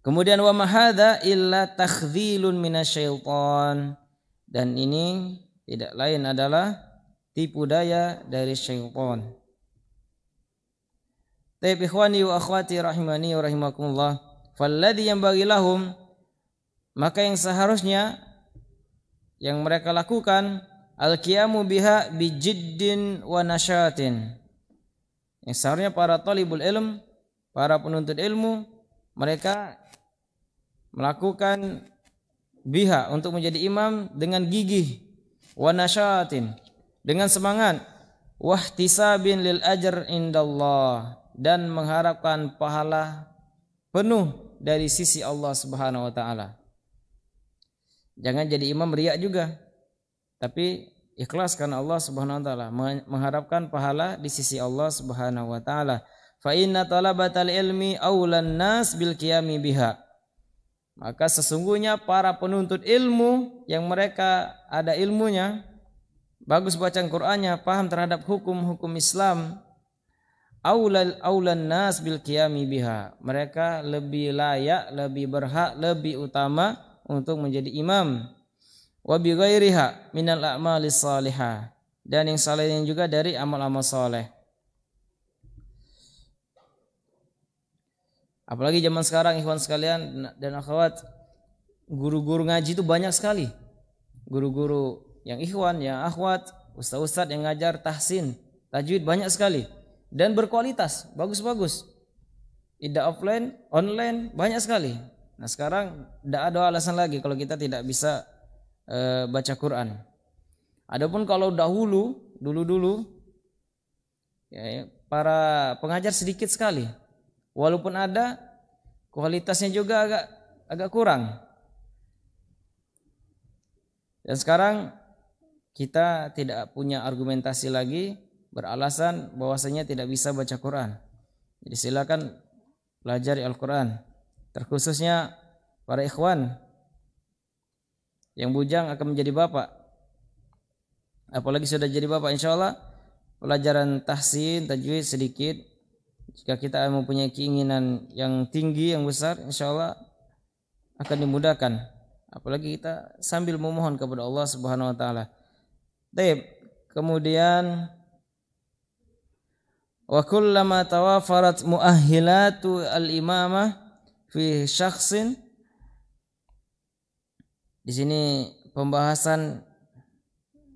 Kemudian wa mahadza illa takhdhilun minasyaiton, dan ini tidak lain adalah tipu daya dari syaitan. Taib ikhwani wa akhwati rahimani wa rahimakumullah, falladhi yanbaghi lahum, maka yang seharusnya yang mereka lakukan al-qiyamu biha bijiddin wa nasyatin. Yang seharusnya para talibul ilm, para penuntut ilmu, mereka melakukan biha untuk menjadi imam dengan gigih, wa nasyatin, dengan semangat, wahtisabin lil ajr indallah, dan mengharapkan pahala penuh dari sisi Allah Subhanahu wa taala. Jangan jadi imam riya juga, tapi ikhlas karena Allah Subhanahu wa taala, mengharapkan pahala di sisi Allah Subhanahu wa taala. Fa inna talabatal ilmi aulan nas bil qiyami biha. Maka sesungguhnya para penuntut ilmu yang mereka ada ilmunya, bagus bacaan Qur'annya, paham terhadap hukum-hukum Islam, aulan nas bil qiyami biha. Mereka lebih layak, lebih berhak, lebih utama untuk menjadi imam. Wa bi ghairiha minal a'malis salihah, dan yang salehnya juga dari amal-amal saleh. Apalagi zaman sekarang ikhwan sekalian dan akhwat, guru-guru ngaji itu banyak sekali. Guru-guru yang ikhwan, yang akhwat, ustaz-ustaz yang ngajar tahsin, tajwid banyak sekali dan berkualitas, bagus-bagus. Tidak offline, online banyak sekali. Nah, sekarang tidak ada alasan lagi kalau kita tidak bisa baca Quran. Adapun kalau dulu ya, para pengajar sedikit sekali. Walaupun ada, kualitasnya juga agak kurang. Dan sekarang kita tidak punya argumentasi lagi beralasan bahwasanya tidak bisa baca Quran. Jadi silakan pelajari Al-Quran. Terkhususnya para ikhwan yang bujang akan menjadi bapak. Apalagi sudah jadi bapak, insya Allah pelajaran tahsin, tajwid sedikit. Jika kita mempunyai keinginan yang tinggi, yang besar, insya Allah akan dimudahkan. Apalagi kita sambil memohon kepada Allah Subhanahu wa taala. Baik, kemudian wa kullama tawafarat muahhilatu al-imamah fi syakhsin. Di sini pembahasan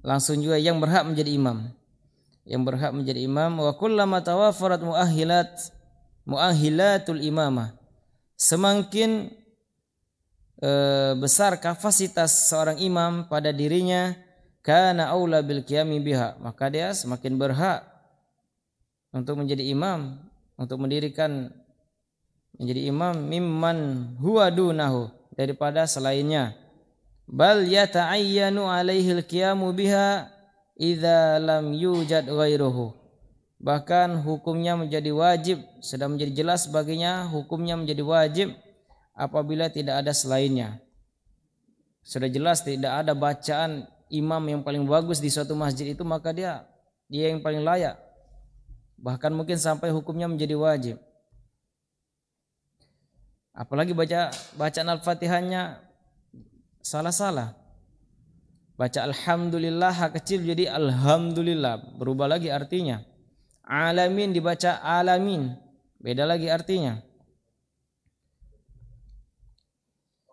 langsung juga yang berhak menjadi imam. Yang berhak menjadi imam, wa kullama tawafarat muahilatul imamah. Semakin besar kapasitas seorang imam pada dirinya, kana aula bil qiyami biha, maka dia semakin berhak untuk menjadi imam, untuk mendirikan menjadi imam mimman huwa dunahu, daripada selainnya. Bal yata'ayyanu alaihil qiyamu biha idza lam yujad ghairuhu. Bahkan hukumnya menjadi wajib, sudah menjadi jelas baginya hukumnya menjadi wajib apabila tidak ada selainnya. Sudah jelas tidak ada bacaan imam yang paling bagus di suatu masjid itu, maka dia yang paling layak. Bahkan mungkin sampai hukumnya menjadi wajib. Apalagi bacaan Al-Fatihahnya salah-salah. Baca alhamdulillah kecil jadi alhamdulillah, berubah lagi artinya. Alamin dibaca alamin, beda lagi artinya.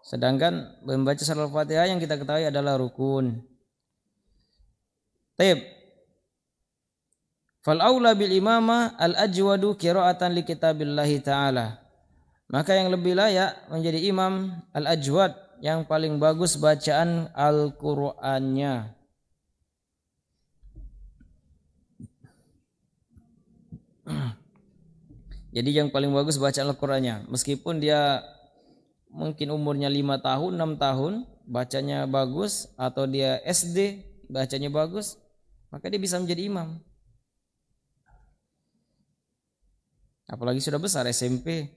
Sedangkan membaca surah Al-Fatihah yang kita ketahui adalah rukun. Taib. Fal aula bil imamah al ajwadu qira'atan li kitabillahi ta'ala. Maka yang lebih layak menjadi imam al ajwad, yang paling bagus bacaan Al-Qur'annya. Jadi yang paling bagus bacaan Al-Qur'annya, meskipun dia mungkin umurnya 5 tahun, 6 tahun, bacanya bagus, atau dia SD bacanya bagus, maka dia bisa menjadi imam. Apalagi sudah besar SMP.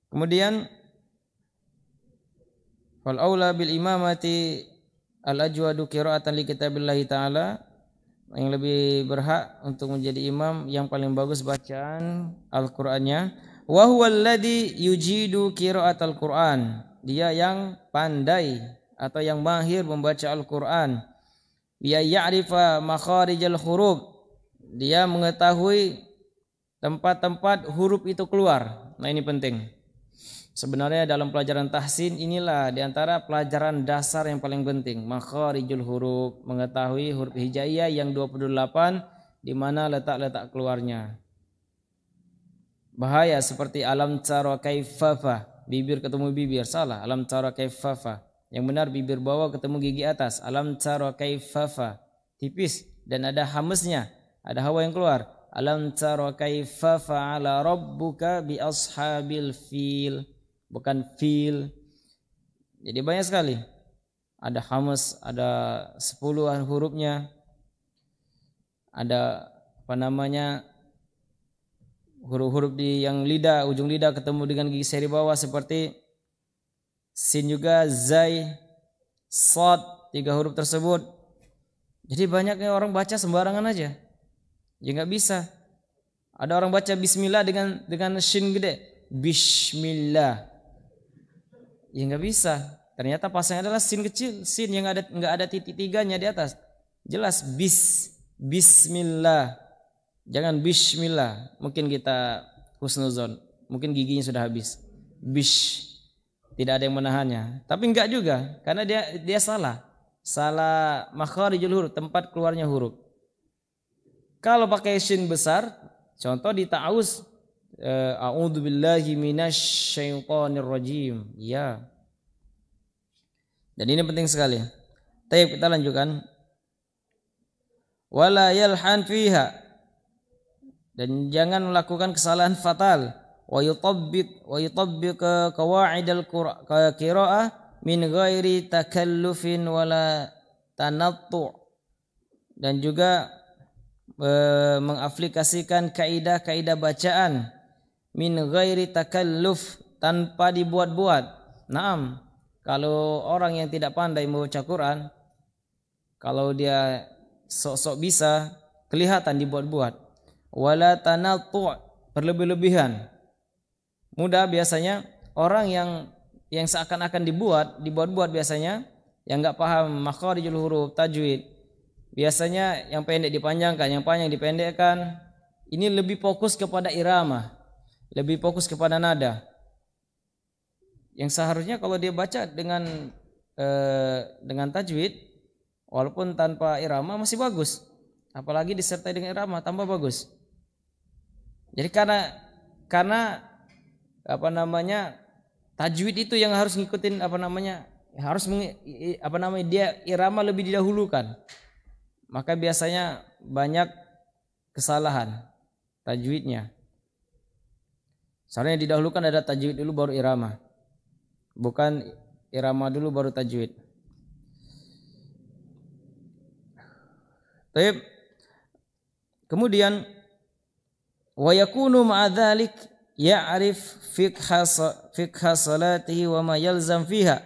Kemudian fal aula bil imamati al ajwadu qira'atan li kitabillahi ta'ala, yang lebih berhak untuk menjadi imam yang paling bagus bacaan Al-Qur'annya. Wa huwa alladhi yujidu qiraatal Qur'an. Dia yang pandai atau yang mahir membaca Al-Qur'an. Dia ya'rifa makharijal huruf. Dia mengetahui tempat-tempat huruf itu keluar. Nah, ini penting. Sebenarnya dalam pelajaran tahsin inilah diantara pelajaran dasar yang paling penting. Makharijul huruf, mengetahui huruf hijaiyah yang 28 di mana letak-letak keluarnya. Bahaya seperti alam tara kaifafa, bibir ketemu bibir, salah. Alam tara kaifafa. Yang benar bibir bawah ketemu gigi atas. Alam tara kaifafa, tipis dan ada hamesnya, ada hawa yang keluar. Alam tara kaifafa ala rabbuka bi ashabil fil, bukan fil. Jadi banyak sekali. Ada hames, ada 10 hurufnya. Ada huruf-huruf di yang lidah, ujung lidah ketemu dengan gigi seri bawah seperti sin juga, zai, sad, 3 huruf tersebut. Jadi banyaknya orang baca sembarangan aja. Ya nggak bisa. Ada orang baca bismillah dengan shin gede, bismillah. Ya nggak bisa. Ternyata pasangnya adalah sin kecil, sin yang nggak ada titik 3-nya di atas. Jelas bismillah. Jangan bismillah. Mungkin kita husnuzon, mungkin giginya sudah habis. Tidak ada yang menahannya. Tapi enggak juga, karena dia salah. Salah makharijul huruf, tempat keluarnya huruf. Kalau pakai shin besar, contoh di ta'awuz, a'udzubillahi minasyaitonir rajim. Ya. Dan ini penting sekali. Baik, kita lanjutkan. Wala yalhan fiha, dan jangan melakukan kesalahan fatal. Wa yutabbiq qawaidal qiraa'ah min ghairi takallufin wala tanattu', dan juga mengaplikasikan kaidah-kaidah bacaan min ghairi takalluf, tanpa dibuat-buat. Naam, kalau orang yang tidak pandai membaca Quran, kalau dia sok-sok bisa, kelihatan dibuat-buat. Wala tanattu', berlebih-lebihan. Mudah biasanya orang yang seakan-akan dibuat-buat biasanya, yang enggak paham makharijul huruf, tajwid. Biasanya yang pendek dipanjangkan, yang panjang dipendekkan. Ini lebih fokus kepada irama, lebih fokus kepada nada. Yang seharusnya kalau dia baca dengan tajwid, walaupun tanpa irama masih bagus. Apalagi disertai dengan irama, tambah bagus. Jadi karena tajwid itu yang harus ngikutin dia irama lebih didahulukan. Maka biasanya banyak kesalahan tajwidnya. Seharusnya didahulukan ada tajwid dulu baru irama. Bukan irama dulu baru tajwid. Baik. Kemudian wa yakunu ma'a dzalik ya'rif fiqha salatihi wa ma yalzam fiha.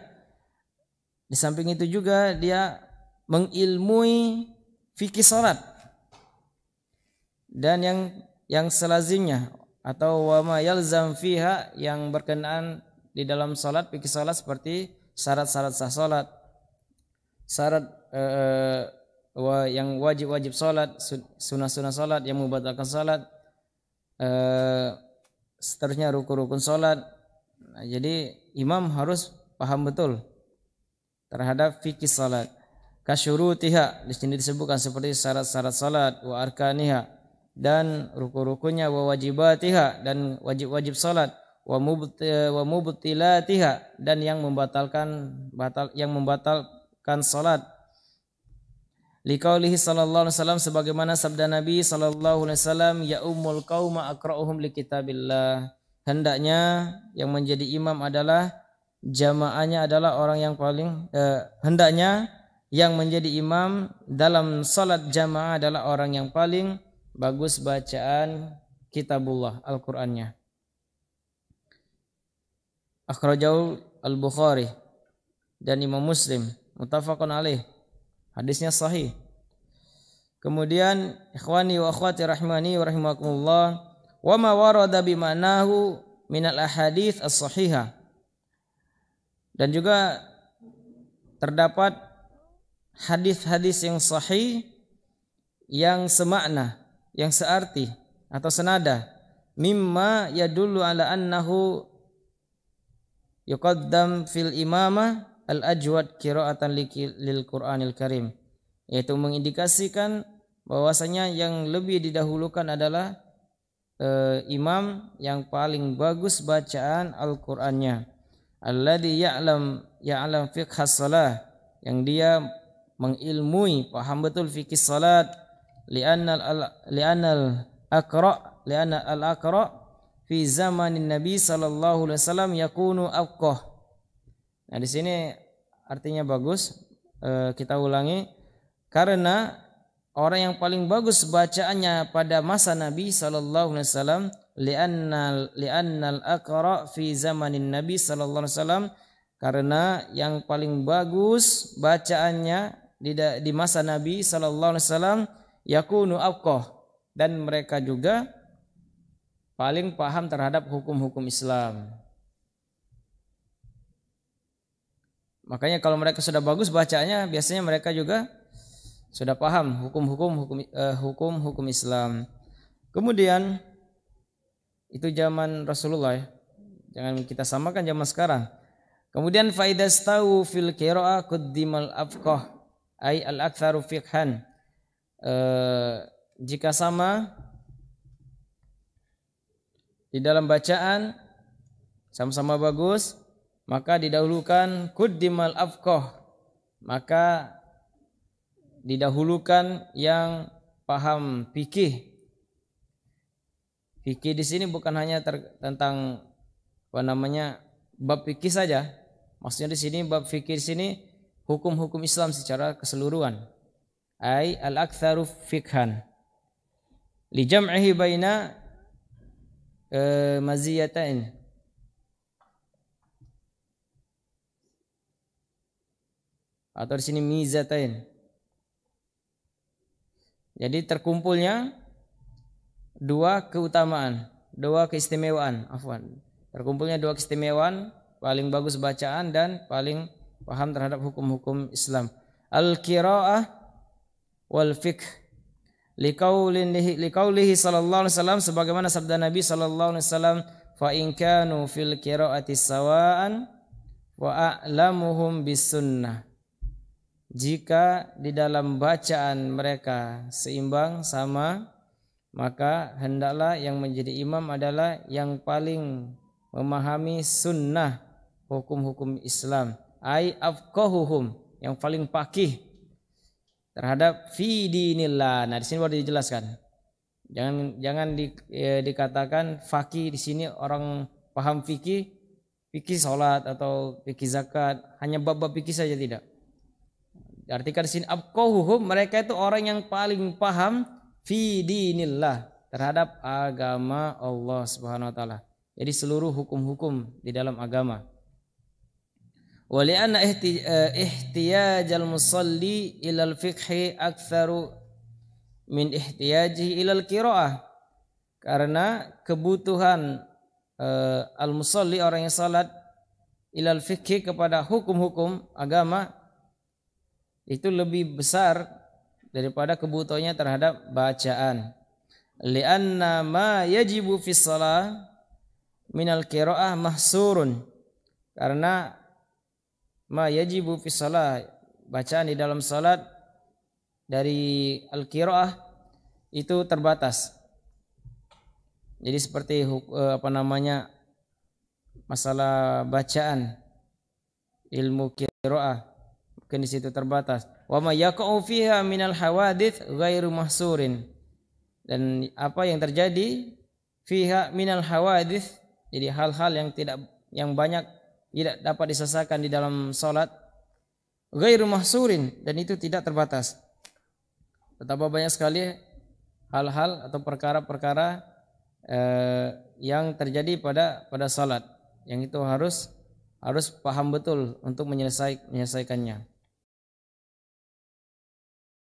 Di samping itu juga dia mengilmui fikih salat dan yang selazimnya, atau wa ma yalzam fiha, yang berkenaan di dalam salat, fikih salat seperti syarat-syarat sah salat, syarat yang wajib-wajib salat, sunah-sunah salat, yang membatalkan salat, seterusnya rukun-rukun salat. Nah, jadi imam harus paham betul terhadap fikih salat. Kasyurutiha, di sini disebutkan seperti syarat-syarat salat, wa arkaniha, dan rukun-rukunnya, wa wajibatiha, dan wajib-wajib salat, wa mubtilatiha, dan yang membatalkan salat. Liqaulihi sallallahu alaihi wasallam, sebagaimana sabda Nabi sallallahu alaihi wasallam, ya ummul qauma aqra'uhum likitabillah. Hendaknya yang menjadi imam adalah jamaahnya adalah orang yang paling hendaknya yang menjadi imam dalam salat jamaah adalah orang yang paling bagus bacaan kitabullah, Al-Qur'annya. Akhrajahu Al-Bukhari dan Imam Muslim, muttafaqun alaih. Hadisnya sahih. Kemudian ikhwani wa akhwati rahimani wa rahimakumullah, wa ma warada bima'nahu minal ahadits as-sahihah. Dan juga terdapat hadis-hadis yang sahih yang semakna, yang searti atau senada, mimma yadullu ala annahu yuqaddam fil imamah al-ajwad qira'atan lil Qur'anil Karim, yaitu mengindikasikan bahwasanya yang lebih didahulukan adalah imam yang paling bagus bacaan Al-Qur'annya, alladzi ya'lam fiqhas shalah, yang dia mengilmui, paham betul fikih salat, li'anna al-aqra fi zamanin Nabi sallallahu alaihi wasallam yakunu afqah. Nah, di sini artinya bagus, kita ulangi, karena orang yang paling bagus bacaannya pada masa Nabi sallallahu alaihi wasallam, li'annal aqra fi zamanin Nabi sallallahu alaihi wasallam, karena yang paling bagus bacaannya di masa Nabi sallallahu alaihi wasallam yakunu afqah, dan mereka juga paling paham terhadap hukum-hukum Islam. Makanya kalau mereka sudah bagus bacanya, biasanya mereka juga sudah paham hukum-hukum Islam. Kemudian itu zaman Rasulullah, ya. Jangan kita samakan zaman sekarang. Kemudian faidastau fil qiraah quddimal afqah ay al-aktsaru fiqhan. Jika sama di dalam bacaan sama-sama bagus, maka didahulukan quddimal afqah, maka didahulukan yang paham fikih. Fikih di sini bukan hanya tentang bab fikih saja. Maksudnya di sini bab fikih di sini hukum-hukum Islam secara keseluruhan. Ai al-aktsaru fiqhan. Li jam'ihi baina maziyatain. Atau di sini mizatain. Jadi terkumpulnya dua keutamaan, dua keistimewaan, terkumpulnya dua keistimewaan, paling bagus bacaan dan paling paham terhadap hukum-hukum Islam. Al-qiraah wal fiqh. Liqaulihi sallallahu alaihi wasallam, sebagaimana sabda Nabi sallallahu alaihi wasallam, fa in kanu fil qiraati sawaan wa a'lamuhum bis sunnah. Jika di dalam bacaan mereka seimbang, sama, maka hendaklah yang menjadi imam adalah yang paling memahami sunnah, hukum-hukum Islam. Ai afqahuhum, yang paling faqih terhadap fi dinillah. Nah, di sini baru dijelaskan. Jangan dikatakan faqih di sini orang paham fikih salat atau fikih zakat, hanya bab-bab fikih saja, tidak. Diartikan di sini afqahuhum, mereka itu orang yang paling paham fi dinillah, terhadap agama Allah Subhanahu wa taala. Jadi seluruh hukum-hukum di dalam agama. Wa li'anna ihtiyajal musalli ilal fiqhi aktsaru min ihtiyajihi ilal qiraah. Karena kebutuhan al-musalli, orang yang salat, ilal fiqhi, kepada hukum-hukum agama, itu lebih besar daripada kebutuhannya terhadap bacaan. Li'anna ma yajibu fi shalah minal qiraah mahsurun. Karena ma yajibu fi shalah, bacaan di dalam salat dari al-qiraah itu terbatas. Jadi seperti masalah bacaan, ilmu qiraah, mungkin di situ terbatas. Wa ma yaqa'u fiha minal hawadits ghairu mahsurin. Dan apa yang terjadi fiha minal hawadits, jadi hal-hal yang banyak tidak dapat diselesaikan di dalam salat, ghairu mahsurin, dan itu tidak terbatas. Betapa banyak sekali hal-hal atau perkara-perkara yang terjadi pada salat, yang itu harus paham betul untuk menyelesaikannya.